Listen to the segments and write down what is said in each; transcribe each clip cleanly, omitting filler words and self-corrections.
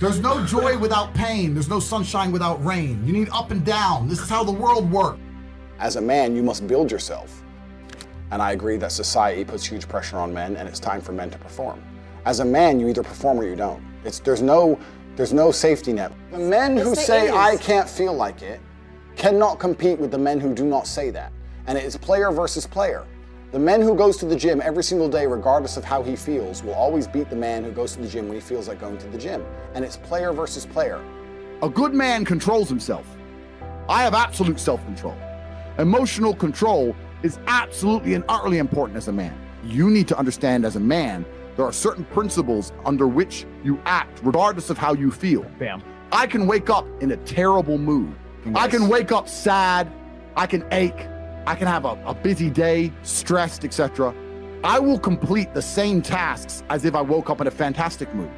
There's no joy without pain. There's no sunshine without rain. You need up and down. This is how the world works. As a man, you must build yourself. And I agree that society puts huge pressure on men, and it's time for men to perform. As a man, you either perform or you don't. There's no safety net. The men who say, I can't feel like it, cannot compete with the men who do not say that. And it is player versus player. The man who goes to the gym every single day, regardless of how he feels, will always beat the man who goes to the gym when he feels like going to the gym. And it's player versus player. A good man controls himself. I have absolute self-control. Emotional control is absolutely and utterly important as a man. You need to understand as a man, there are certain principles under which you act regardless of how you feel. Bam. I can wake up in a terrible mood. Nice. I can wake up sad. I can ache. I can have a busy day, stressed, etc. I will complete the same tasks as if I woke up in a fantastic mood.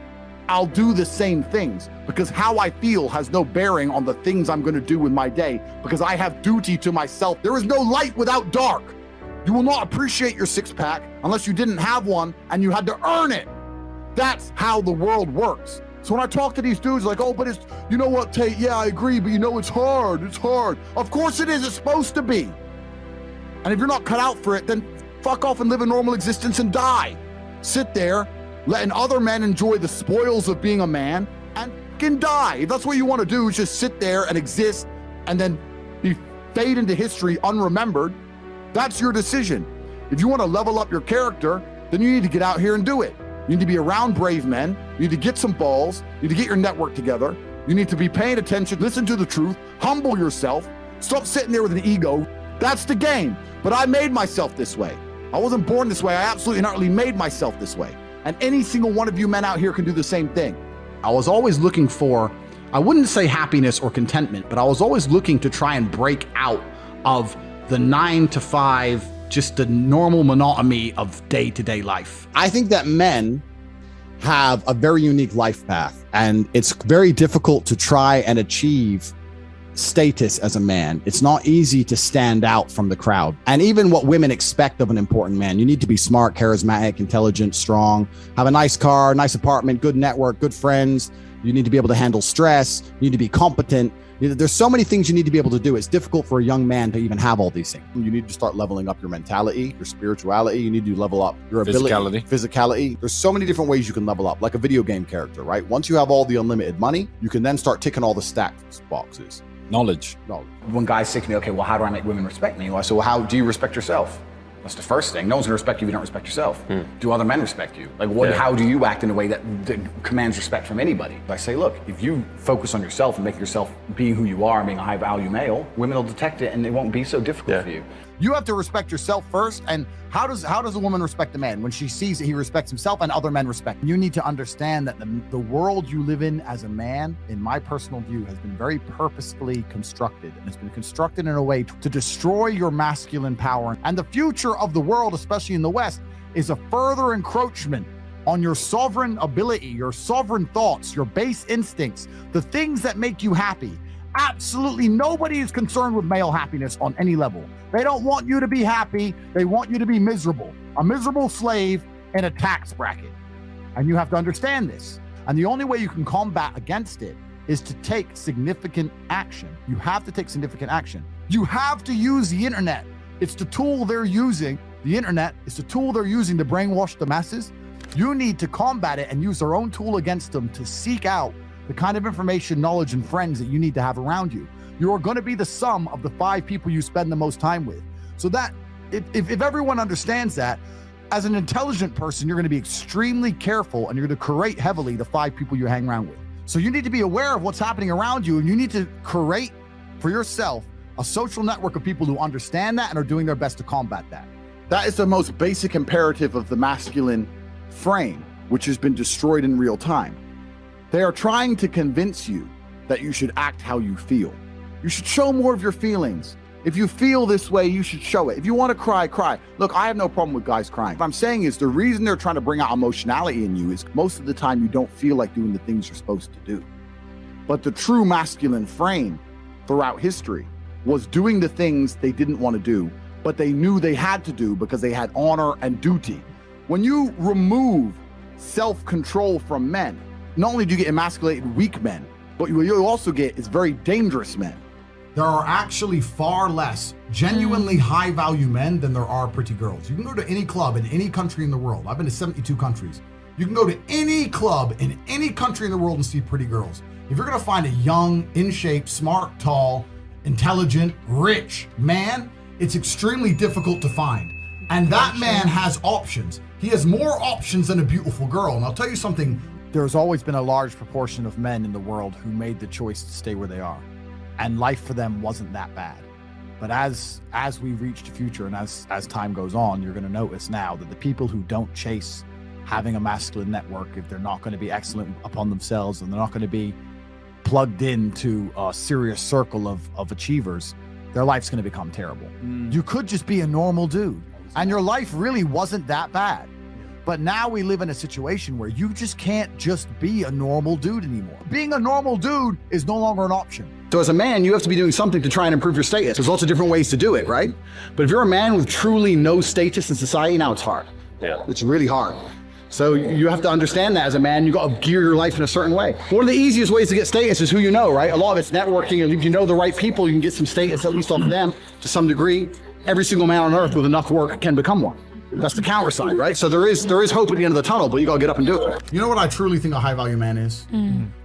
I'll do the same things because how I feel has no bearing on the things I'm going to do in my day because I have duty to myself. There is no light without dark. You will not appreciate your six-pack unless you didn't have one and you had to earn it. That's how the world works. So when I talk to these dudes like, oh, but it's, you know what, Tate, yeah, I agree, but you know, it's hard. Of course it is, it's supposed to be. And if you're not cut out for it, then fuck off and live a normal existence and die. Sit there, letting other men enjoy the spoils of being a man and can die. If that's what you want to do, is just sit there and exist and then fade into history unremembered. That's your decision. If you want to level up your character, then you need to get out here and do it. You need to be around brave men. You need to get some balls. You need to get your network together. You need to be paying attention, listen to the truth, humble yourself, stop sitting there with an ego. That's the game. But I made myself this way. I wasn't born this way. I absolutely and utterly made myself this way. And any single one of you men out here can do the same thing. I was always looking for, I wouldn't say happiness or contentment, but I was always looking to try and break out of the 9 to 5, just the normal monotony of day-to-day life. I think that men have a very unique life path, and it's very difficult to try and achieve status as a man. It's not easy to stand out from the crowd. And even what women expect of an important man, you need to be smart, charismatic, intelligent, strong, have a nice car, nice apartment, good network, good friends. You need to be able to handle stress. You need to be competent. There's so many things you need to be able to do. It's difficult for a young man to even have all these things. You need to start leveling up your mentality, your spirituality. You need to level up your ability, physicality. There's so many different ways you can level up, like a video game character, right? Once you have all the unlimited money, you can then start ticking all the stats boxes. Knowledge. When guys say to me, okay, well, how do I make women respect me? Well, I say, well, how do you respect yourself? That's the first thing. No one's gonna respect you if you don't respect yourself. Do other men respect you? Like, how do you act in a way that commands respect from anybody? I say, look, if you focus on yourself and make yourself being who you are and being a high value male, women will detect it and it won't be so difficult for you. You have to respect yourself first. And how does a woman respect a man? When she sees that he respects himself and other men respect. You need to understand that the world you live in as a man, in my personal view, has been very purposefully constructed. And it's been constructed in a way to destroy your masculine power. And the future of the world, especially in the West, is a further encroachment on your sovereign ability, your sovereign thoughts, your base instincts, the things that make you happy. Absolutely nobody is concerned with male happiness on any level. They don't want you to be happy. They want you to be miserable, a miserable slave in a tax bracket. And you have to understand this. And the only way you can combat against it is to take significant action. You have to take significant action. You have to use the internet. It's the tool they're using. The internet is the tool they're using to brainwash the masses. You need to combat it and use their own tool against them to seek out the kind of information, knowledge, and friends that you need to have around you. You are going to be the sum of the 5 people you spend the most time with. So that if everyone understands that, as an intelligent person, you're going to be extremely careful and you're going to curate heavily the 5 people you hang around with. So you need to be aware of what's happening around you, and you need to curate for yourself a social network of people who understand that and are doing their best to combat that. That is the most basic imperative of the masculine frame, which has been destroyed in real time. They are trying to convince you that you should act how you feel. You should show more of your feelings. If you feel this way, you should show it. If you want to cry, cry. Look, I have no problem with guys crying. What I'm saying is the reason they're trying to bring out emotionality in you is most of the time you don't feel like doing the things you're supposed to do. But the true masculine frame throughout history was doing the things they didn't want to do, but they knew they had to do because they had honor and duty. When you remove self-control from men, not only do you get emasculated weak men, but what you also get is very dangerous men. There are actually far less genuinely high value men than there are pretty girls. You can go to any club in any country in the world. I've been to 72 countries. You can go to any club in any country in the world and see pretty girls. If you're gonna find a young, in shape, smart, tall, intelligent, rich man, it's extremely difficult to find. And that man has options. He has more options than a beautiful girl. And I'll tell you something. There's always been a large proportion of men in the world who made the choice to stay where they are. And life for them wasn't that bad. But as we reach the future and as time goes on, you're gonna notice now that the people who don't chase having a masculine network, if they're not gonna be excellent upon themselves and they're not gonna be plugged into a serious circle of achievers, their life's gonna become terrible. You could just be a normal dude and your life really wasn't that bad. But now we live in a situation where you just can't just be a normal dude anymore. Being a normal dude is no longer an option. So as a man, you have to be doing something to try and improve your status. There's lots of different ways to do it, right? But if you're a man with truly no status in society, now it's hard. Yeah. It's really hard. So you have to understand that as a man, you got to gear your life in a certain way. One of the easiest ways to get status is who you know, right? A lot of it's networking, and if you know the right people, you can get some status, at least off of them, to some degree. Every single man on earth with enough work can become one. That's the counter side, right? So there is hope at the end of the tunnel, but you gotta get up and do it. You know what I truly think a high value man is?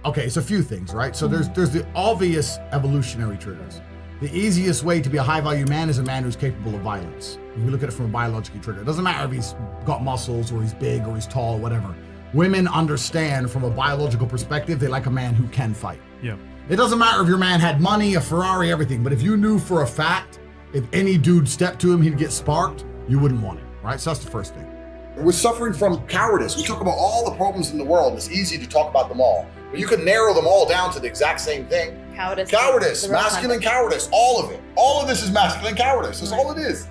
Okay, it's a few things, right? So there's the obvious evolutionary triggers. The easiest way to be a high value man is a man who's capable of violence. If we look at it from a biological trigger, it doesn't matter if he's got muscles or he's big or he's tall or whatever. Women understand from a biological perspective, they like a man who can fight. Yeah. It doesn't matter if your man had money, a Ferrari, everything, but if you knew for a fact, if any dude stepped to him, he'd get sparked, you wouldn't want it. Right, so that's the first thing. We're suffering from cowardice. We talk about all the problems in the world. It's easy to talk about them all, but you can narrow them all down to the exact same thing. Cowardice. Cowardice, masculine cowardice, all of it. All of this is masculine cowardice. That's all it is.